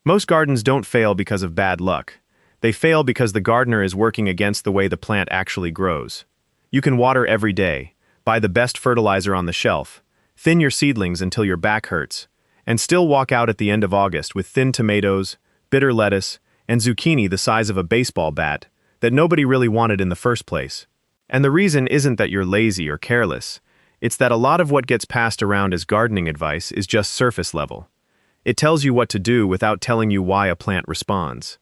Most gardens don't fail because of bad luck. They fail because the gardener is working against the way the plant actually grows. You can water every day, buy the best fertilizer on the shelf, thin your seedlings until your back hurts, and still walk out at the end of August with thin tomatoes, bitter lettuce, and zucchini the size of a baseball bat that nobody really wanted in the first place. And the reason isn't that you're lazy or careless. It's that a lot of what gets passed around as gardening advice is just surface level. It tells you what to do without telling you why a plant responds.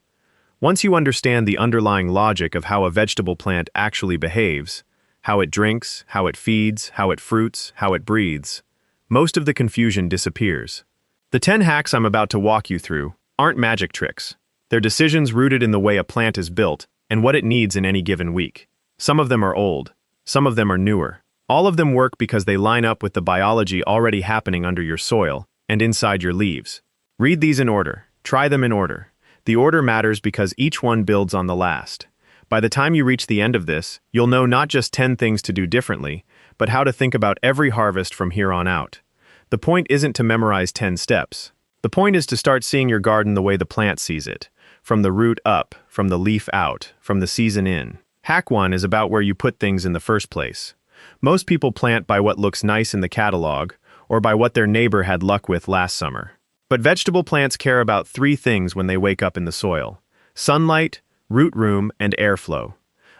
Once you understand the underlying logic of how a vegetable plant actually behaves, how it drinks, how it feeds, how it fruits, how it breathes, most of the confusion disappears. The 10 hacks I'm about to walk you through aren't magic tricks. They're decisions rooted in the way a plant is built and what it needs in any given week. Some of them are old, some of them are newer. All of them work because they line up with the biology already happening under your soil and inside your leaves. Read these in order. Try them in order. The order matters because each one builds on the last. By the time you reach the end of this, you'll know not just 10 things to do differently, but how to think about every harvest from here on out. The point isn't to memorize 10 steps. The point is to start seeing your garden the way the plant sees it, from the root up, from the leaf out, from the season in. Hack 1 is about where you put things in the first place. Most people plant by what looks nice in the catalog, or by what their neighbor had luck with last summer. But vegetable plants care about 3 things when they wake up in the soil: sunlight, root room, and airflow.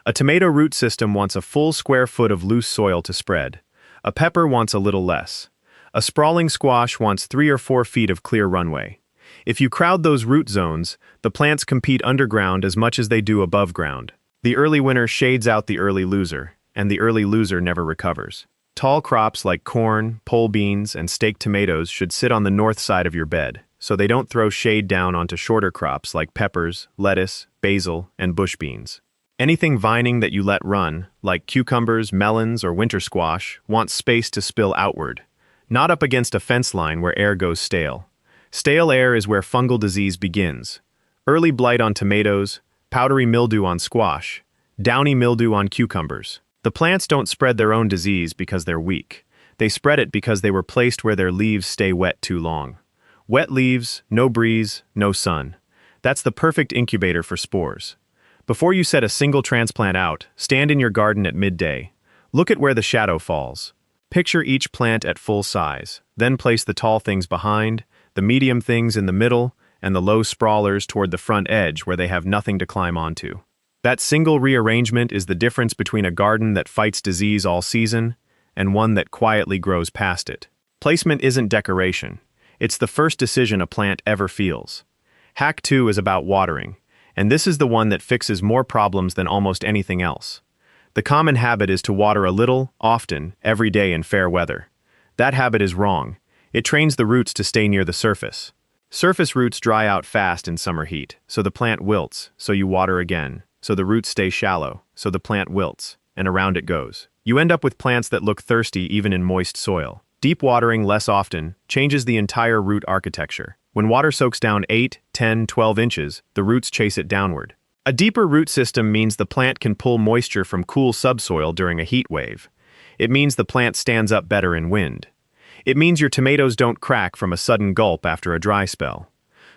A tomato root system wants a full square foot of loose soil to spread. A pepper wants a little less. A sprawling squash wants 3 or 4 feet of clear runway. If you crowd those root zones, the plants compete underground as much as they do above ground. The early winner shades out the early loser, and the early loser never recovers. Tall crops like corn, pole beans, and steak tomatoes should sit on the north side of your bed, so they don't throw shade down onto shorter crops like peppers, lettuce, basil, and bush beans. Anything vining that you let run, like cucumbers, melons, or winter squash, wants space to spill outward, not up against a fence line where air goes stale. Stale air is where fungal disease begins. Early blight on tomatoes, powdery mildew on squash, downy mildew on cucumbers. The plants don't spread their own disease because they're weak. They spread it because they were placed where their leaves stay wet too long. Wet leaves, no breeze, no sun. That's the perfect incubator for spores. Before you set a single transplant out, stand in your garden at midday. Look at where the shadow falls. Picture each plant at full size, then place the tall things behind, the medium things in the middle, and the low sprawlers toward the front edge where they have nothing to climb onto. That single rearrangement is the difference between a garden that fights disease all season and one that quietly grows past it. Placement isn't decoration. It's the first decision a plant ever feels. Hack 2 is about watering, and this is the one that fixes more problems than almost anything else. The common habit is to water a little, often, every day in fair weather. That habit is wrong. It trains the roots to stay near the surface. Surface roots dry out fast in summer heat, so the plant wilts, so you water again. So the roots stay shallow, so the plant wilts, and around it goes. You end up with plants that look thirsty even in moist soil. Deep watering less often changes the entire root architecture. When water soaks down 8, 10, 12 inches, the roots chase it downward. A deeper root system means the plant can pull moisture from cool subsoil during a heat wave. It means the plant stands up better in wind. It means your tomatoes don't crack from a sudden gulp after a dry spell.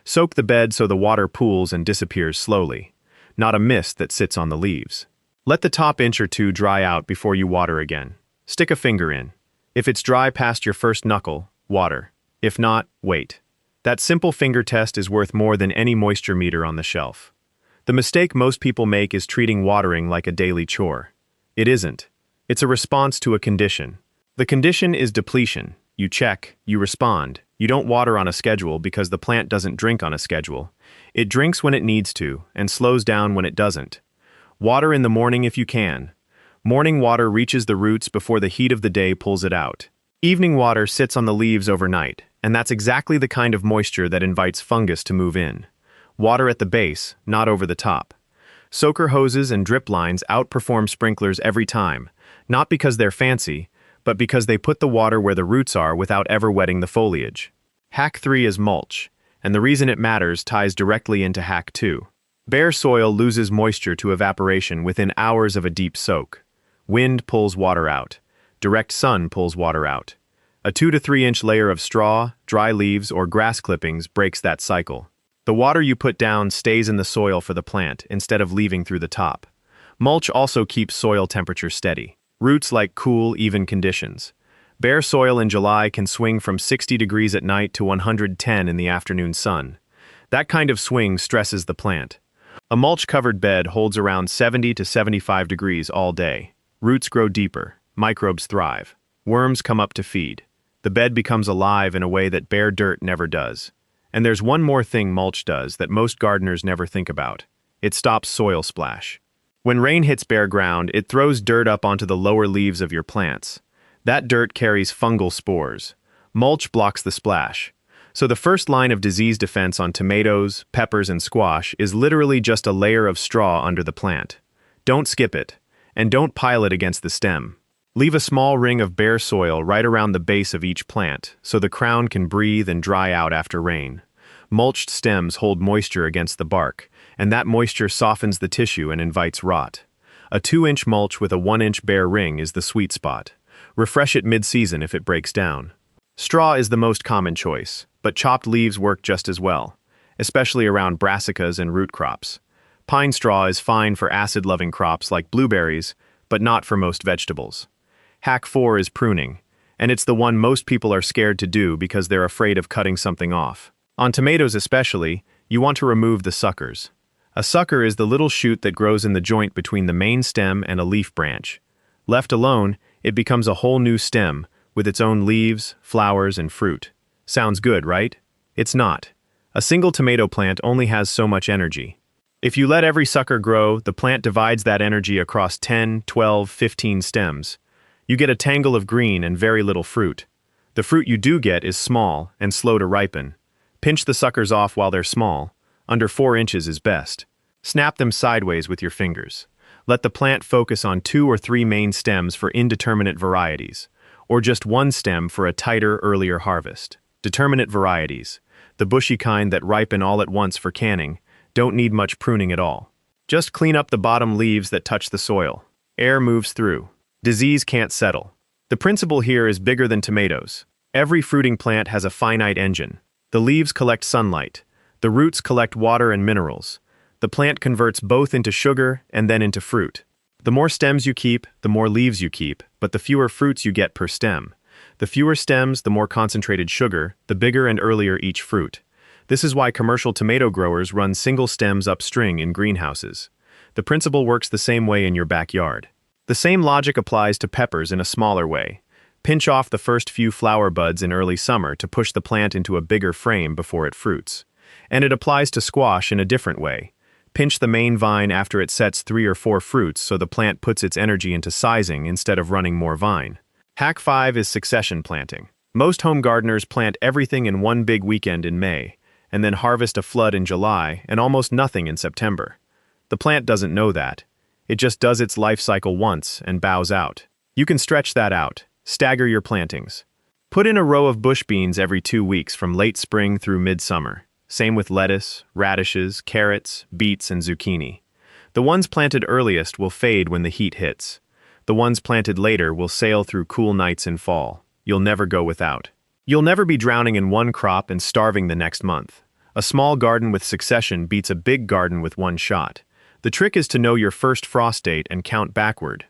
Soak the bed so the water pools and disappears slowly, not a mist that sits on the leaves. Let the top inch or 2 dry out before you water again. Stick a finger in. If it's dry past your first knuckle, water. If not, wait. That simple finger test is worth more than any moisture meter on the shelf. The mistake most people make is treating watering like a daily chore. It isn't. It's a response to a condition. The condition is depletion. You check, you respond. You don't water on a schedule because the plant doesn't drink on a schedule. It drinks when it needs to and slows down when it doesn't. Water in the morning if you can. Morning water reaches the roots before the heat of the day pulls it out. Evening water sits on the leaves overnight, and that's exactly the kind of moisture that invites fungus to move in. Water at the base, not over the top. Soaker hoses and drip lines outperform sprinklers every time, not because they're fancy, but because they put the water where the roots are without ever wetting the foliage. Hack 3 is mulch, and the reason it matters ties directly into Hack 2. Bare soil loses moisture to evaporation within hours of a deep soak. Wind pulls water out. Direct sun pulls water out. A 2 to 3 inch layer of straw, dry leaves, or grass clippings breaks that cycle. The water you put down stays in the soil for the plant instead of leaving through the top. Mulch also keeps soil temperature steady. Roots like cool, even conditions. Bare soil in July can swing from 60 degrees at night to 110 in the afternoon sun. That kind of swing stresses the plant. A mulch-covered bed holds around 70 to 75 degrees all day. Roots grow deeper. Microbes thrive. Worms come up to feed. The bed becomes alive in a way that bare dirt never does. And there's one more thing mulch does that most gardeners never think about. It stops soil splash. When rain hits bare ground, it throws dirt up onto the lower leaves of your plants. That dirt carries fungal spores. Mulch blocks the splash. So the first line of disease defense on tomatoes, peppers, and squash is literally just a layer of straw under the plant. Don't skip it, and don't pile it against the stem. Leave a small ring of bare soil right around the base of each plant, so the crown can breathe and dry out after rain. Mulched stems hold moisture against the bark, and that moisture softens the tissue and invites rot. A 2-inch mulch with a 1-inch bare ring is the sweet spot. Refresh it mid-season if it breaks down. Straw is the most common choice, but chopped leaves work just as well, especially around brassicas and root crops. Pine straw is fine for acid-loving crops like blueberries, but not for most vegetables. Hack 4 is pruning, and it's the one most people are scared to do because they're afraid of cutting something off. On tomatoes especially, you want to remove the suckers. A sucker is the little shoot that grows in the joint between the main stem and a leaf branch. Left alone, it becomes a whole new stem, with its own leaves, flowers, and fruit. Sounds good, right? It's not. A single tomato plant only has so much energy. If you let every sucker grow, the plant divides that energy across 10, 12, 15 stems. You get a tangle of green and very little fruit. The fruit you do get is small and slow to ripen. Pinch the suckers off while they're small. Under 4 inches is best. Snap them sideways with your fingers. Let the plant focus on 2 or 3 main stems for indeterminate varieties, or just one stem for a tighter, earlier harvest. Determinate varieties, the bushy kind that ripen all at once for canning, don't need much pruning at all. Just clean up the bottom leaves that touch the soil. Air moves through. Disease can't settle. The principle here is bigger than tomatoes. Every fruiting plant has a finite engine. The leaves collect sunlight. The roots collect water and minerals. The plant converts both into sugar and then into fruit. The more stems you keep, the more leaves you keep, but the fewer fruits you get per stem. The fewer stems, the more concentrated sugar, the bigger and earlier each fruit. This is why commercial tomato growers run single stems upstring in greenhouses. The principle works the same way in your backyard. The same logic applies to peppers in a smaller way. Pinch off the first few flower buds in early summer to push the plant into a bigger frame before it fruits. And it applies to squash in a different way. Pinch the main vine after it sets 3 or 4 fruits so the plant puts its energy into sizing instead of running more vine. Hack 5 is succession planting. Most home gardeners plant everything in one big weekend in May, and then harvest a flood in July and almost nothing in September. The plant doesn't know that. It just does its life cycle once and bows out. You can stretch that out. Stagger your plantings. Put in a row of bush beans every 2 weeks from late spring through midsummer. Same with lettuce, radishes, carrots, beets, and zucchini. The ones planted earliest will fade when the heat hits. The ones planted later will sail through cool nights in fall. You'll never go without. You'll never be drowning in one crop and starving the next month. A small garden with succession beats a big garden with one shot. The trick is to know your first frost date and count backward.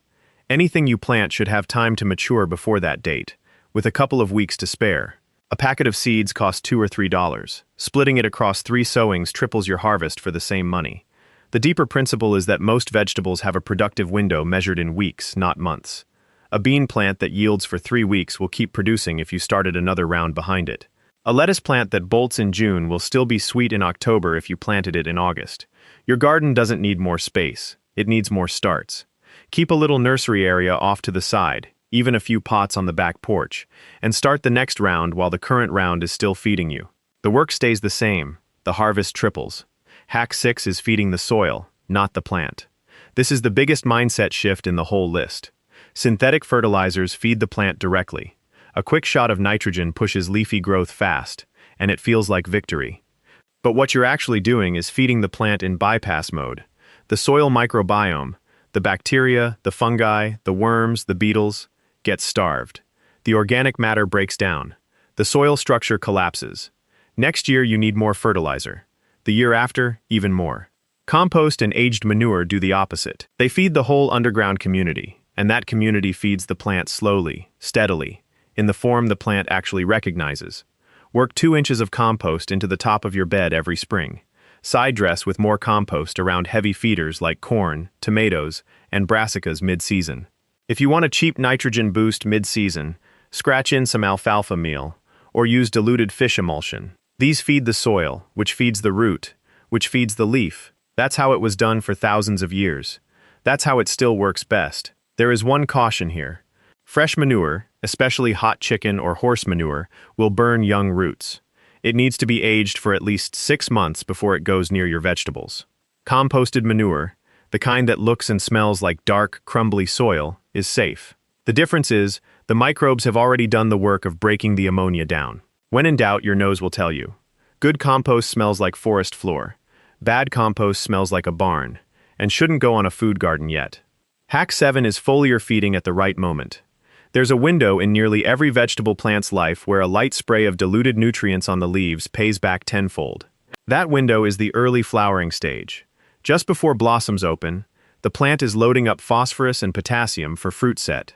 Anything you plant should have time to mature before that date, with a couple of weeks to spare. A packet of seeds costs $2 or $3. Splitting it across 3 sowings triples your harvest for the same money. The deeper principle is that most vegetables have a productive window measured in weeks, not months. A bean plant that yields for 3 weeks will keep producing if you started another round behind it. A lettuce plant that bolts in June will still be sweet in October if you planted it in August. Your garden doesn't need more space. It needs more starts. Keep a little nursery area off to the side, even a few pots on the back porch, and start the next round while the current round is still feeding you. The work stays the same. The harvest triples. Hack 6 is feeding the soil, not the plant. This is the biggest mindset shift in the whole list. Synthetic fertilizers feed the plant directly. A quick shot of nitrogen pushes leafy growth fast, and it feels like victory. But what you're actually doing is feeding the plant in bypass mode. The soil microbiome, the bacteria, the fungi, the worms, the beetles, gets starved. The organic matter breaks down. The soil structure collapses. Next year you need more fertilizer. The year after, even more. Compost and aged manure do the opposite. They feed the whole underground community, and that community feeds the plant slowly, steadily, in the form the plant actually recognizes. Work 2 inches of compost into the top of your bed every spring. Side dress with more compost around heavy feeders like corn, tomatoes, and brassicas mid-season. If you want a cheap nitrogen boost mid-season, scratch in some alfalfa meal, or use diluted fish emulsion. These feed the soil, which feeds the root, which feeds the leaf. That's how it was done for thousands of years. That's how it still works best. There is one caution here. Fresh manure, especially hot chicken or horse manure, will burn young roots. It needs to be aged for at least 6 months before it goes near your vegetables. Composted manure, the kind that looks and smells like dark, crumbly soil, is safe. The difference is, the microbes have already done the work of breaking the ammonia down. When in doubt, your nose will tell you. Good compost smells like forest floor. Bad compost smells like a barn, and shouldn't go on a food garden yet. Hack 7 is foliar feeding at the right moment. There's a window in nearly every vegetable plant's life where a light spray of diluted nutrients on the leaves pays back tenfold. That window is the early flowering stage. Just before blossoms open, the plant is loading up phosphorus and potassium for fruit set.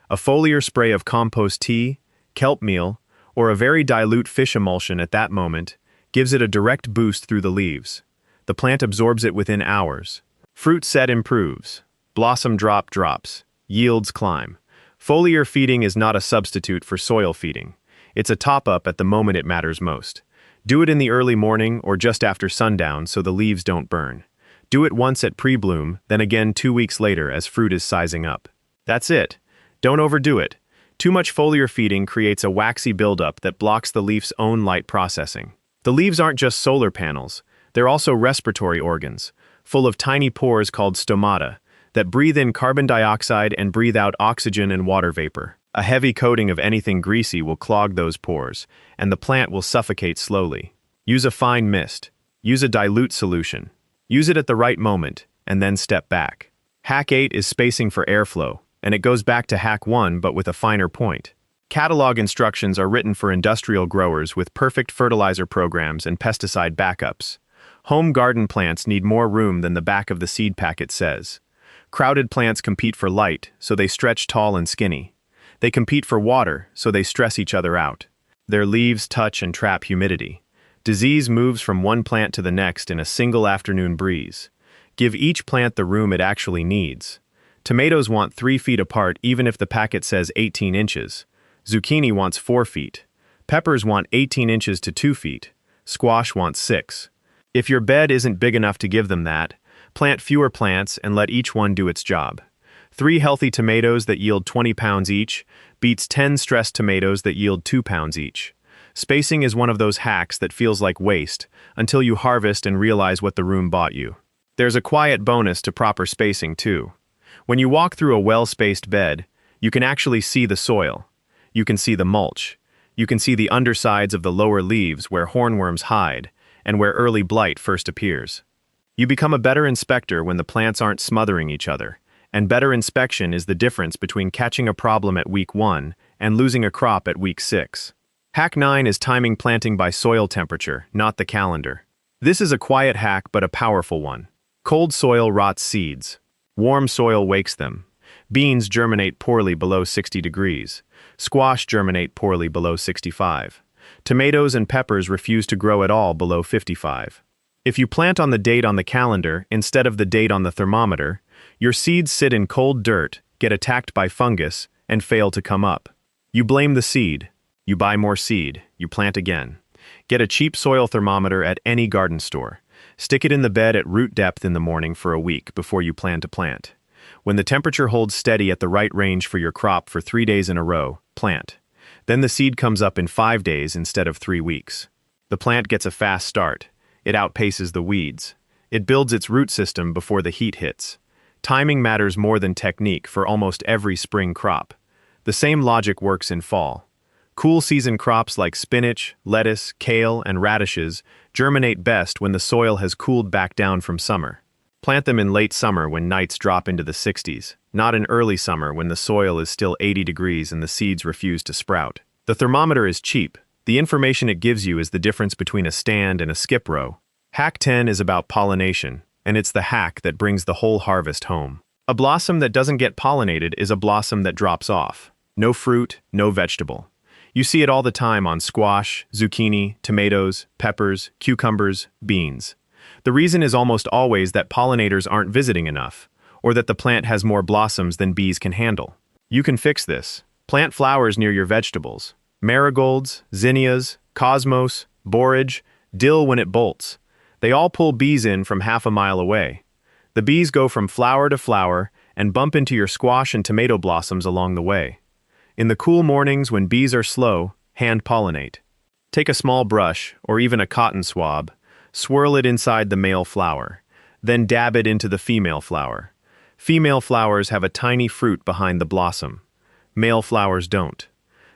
A foliar spray of compost tea, kelp meal, or a very dilute fish emulsion at that moment gives it a direct boost through the leaves. The plant absorbs it within hours. Fruit set improves. Blossom drop drops. Yields climb. Foliar feeding is not a substitute for soil feeding. It's a top-up at the moment it matters most. Do it in the early morning or just after sundown so the leaves don't burn. Do it once at pre-bloom, then again 2 weeks later as fruit is sizing up. That's it. Don't overdo it. Too much foliar feeding creates a waxy buildup that blocks the leaf's own light processing. The leaves aren't just solar panels, they're also respiratory organs, full of tiny pores called stomata, that breathe in carbon dioxide and breathe out oxygen and water vapor. A heavy coating of anything greasy will clog those pores, and the plant will suffocate slowly. Use a fine mist. Use a dilute solution. Use it at the right moment, and then step back. Hack 8 is spacing for airflow, and it goes back to Hack 1 but with a finer point. Catalog instructions are written for industrial growers with perfect fertilizer programs and pesticide backups. Home garden plants need more room than the back of the seed packet says. Crowded plants compete for light, so they stretch tall and skinny. They compete for water, so they stress each other out. Their leaves touch and trap humidity. Disease moves from one plant to the next in a single afternoon breeze. Give each plant the room it actually needs. Tomatoes want 3 feet apart even if the packet says 18 inches. Zucchini wants 4 feet. Peppers want 18 inches to 2 feet. Squash wants 6. If your bed isn't big enough to give them that, plant fewer plants and let each one do its job. 3 healthy tomatoes that yield 20 pounds each beats 10 stressed tomatoes that yield 2 pounds each. Spacing is one of those hacks that feels like waste until you harvest and realize what the room bought you. There's a quiet bonus to proper spacing too. When you walk through a well-spaced bed, you can actually see the soil. You can see the mulch. You can see the undersides of the lower leaves where hornworms hide and where early blight first appears. You become a better inspector when the plants aren't smothering each other, and better inspection is the difference between catching a problem at week 1 and losing a crop at week 6. Hack 9 is timing planting by soil temperature, not the calendar. This is a quiet hack but a powerful one. Cold soil rots seeds. Warm soil wakes them. Beans germinate poorly below 60 degrees. Squash germinate poorly below 65. Tomatoes and peppers refuse to grow at all below 55. If you plant on the date on the calendar instead of the date on the thermometer, your seeds sit in cold dirt, get attacked by fungus, and fail to come up. You blame the seed. You buy more seed. You plant again. Get a cheap soil thermometer at any garden store. Stick it in the bed at root depth in the morning for a week before you plan to plant. When the temperature holds steady at the right range for your crop for 3 days in a row, plant. Then the seed comes up in 5 days instead of 3 weeks. The plant gets a fast start. It outpaces the weeds. It builds its root system before the heat hits. Timing matters more than technique for almost every spring crop. The same logic works in fall. Cool season crops like spinach, lettuce, kale, and radishes germinate best when the soil has cooled back down from summer. Plant them in late summer when nights drop into the 60s, not in early summer when the soil is still 80 degrees and the seeds refuse to sprout. The thermometer is cheap. The information it gives you is the difference between a stand and a skip row. Hack 10 is about pollination, and it's the hack that brings the whole harvest home. A blossom that doesn't get pollinated is a blossom that drops off. No fruit, no vegetable. You see it all the time on squash, zucchini, tomatoes, peppers, cucumbers, beans. The reason is almost always that pollinators aren't visiting enough, or that the plant has more blossoms than bees can handle. You can fix this. Plant flowers near your vegetables. Marigolds, zinnias, cosmos, borage, dill when it bolts. They all pull bees in from half a mile away. The bees go from flower to flower and bump into your squash and tomato blossoms along the way. In the cool mornings when bees are slow, hand pollinate. Take a small brush, or even a cotton swab, swirl it inside the male flower, then dab it into the female flower. Female flowers have a tiny fruit behind the blossom. Male flowers don't.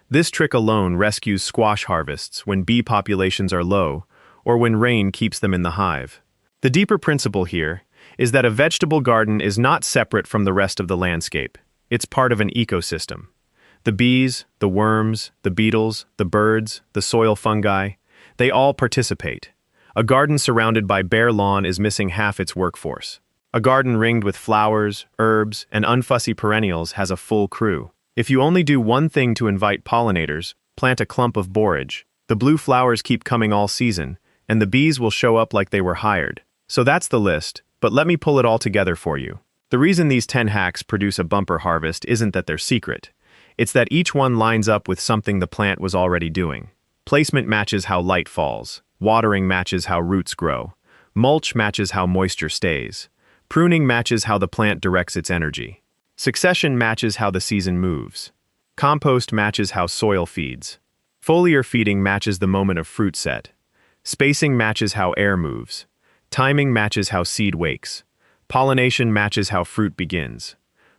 This trick alone rescues squash harvests when bee populations are low, or when rain keeps them in the hive. The deeper principle here is that a vegetable garden is not separate from the rest of the landscape. It's part of an ecosystem. The bees, the worms, the beetles, the birds, the soil fungi, they all participate. A garden surrounded by bare lawn is missing half its workforce. A garden ringed with flowers, herbs, and unfussy perennials has a full crew. If you only do one thing to invite pollinators, plant a clump of borage. The blue flowers keep coming all season, and the bees will show up like they were hired. So that's the list, but let me pull it all together for you. The reason these 10 hacks produce a bumper harvest isn't that they're secret. It's that each one lines up with something the plant was already doing. Placement matches how light falls. Watering matches how roots grow. Mulch matches how moisture stays. Pruning matches how the plant directs its energy. Succession matches how the season moves. Compost matches how soil feeds. Foliar feeding matches the moment of fruit set. Spacing matches how air moves. Timing matches how seed wakes. Pollination matches how fruit begins.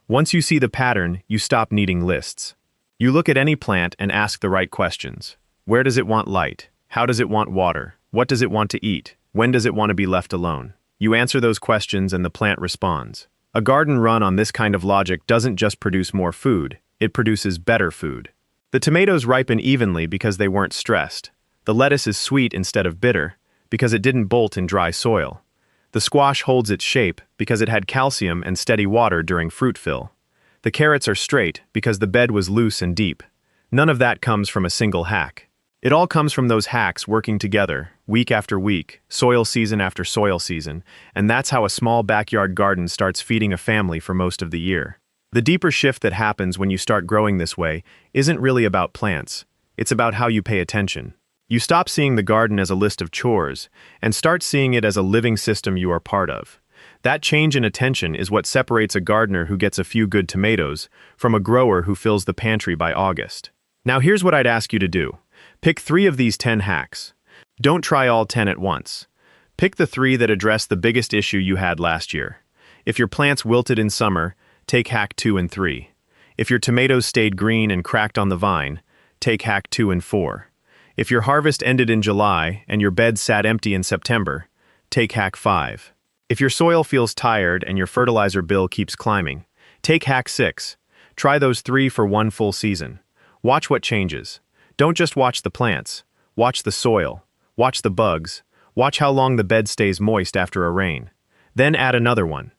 Once you see the pattern, you stop needing lists. You look at any plant and ask the right questions. Where does it want light? How does it want water? What does it want to eat? When does it want to be left alone? You answer those questions and the plant responds. A garden run on this kind of logic doesn't just produce more food, it produces better food. The tomatoes ripen evenly because they weren't stressed. The lettuce is sweet instead of bitter because it didn't bolt in dry soil. The squash holds its shape because it had calcium and steady water during fruit fill. The carrots are straight because the bed was loose and deep. None of that comes from a single hack. It all comes from those hacks working together, week after week, soil season after soil season, and that's how a small backyard garden starts feeding a family for most of the year. The deeper shift that happens when you start growing this way isn't really about plants. It's about how you pay attention. You stop seeing the garden as a list of chores and start seeing it as a living system you are part of. That change in attention is what separates a gardener who gets a few good tomatoes from a grower who fills the pantry by August. Now here's what I'd ask you to do. Pick 3 of these 10 hacks. Don't try all 10 at once. Pick the 3 that address the biggest issue you had last year. If your plants wilted in summer, take hack 2 and 3. If your tomatoes stayed green and cracked on the vine, take hack 2 and 4. If your harvest ended in July and your bed sat empty in September, take hack 5. If your soil feels tired and your fertilizer bill keeps climbing, take hack 6. Try those 3 for one full season. Watch what changes. Don't just watch the plants. Watch the soil. Watch the bugs. Watch how long the bed stays moist after a rain. Then add another one.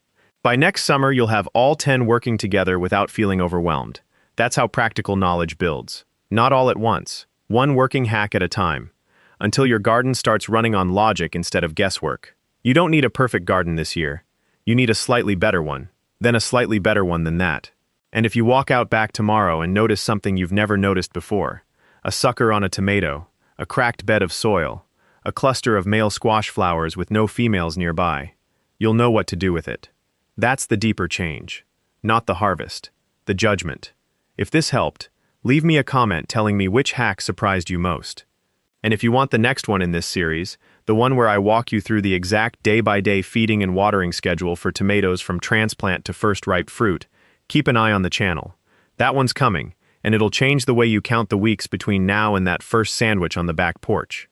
By next summer, you'll have all 10 working together without feeling overwhelmed. That's how practical knowledge builds. Not all at once. One working hack at a time. Until your garden starts running on logic instead of guesswork. You don't need a perfect garden this year. You need a slightly better one. Then a slightly better one than that. And if you walk out back tomorrow and notice something you've never noticed before, a sucker on a tomato, a cracked bed of soil, a cluster of male squash flowers with no females nearby, you'll know what to do with it. That's the deeper change. Not the harvest. The judgment. If this helped, leave me a comment telling me which hack surprised you most. And if you want the next one in this series, the one where I walk you through the exact day-by-day feeding and watering schedule for tomatoes from transplant to first ripe fruit, keep an eye on the channel. That one's coming, and it'll change the way you count the weeks between now and that first sandwich on the back porch.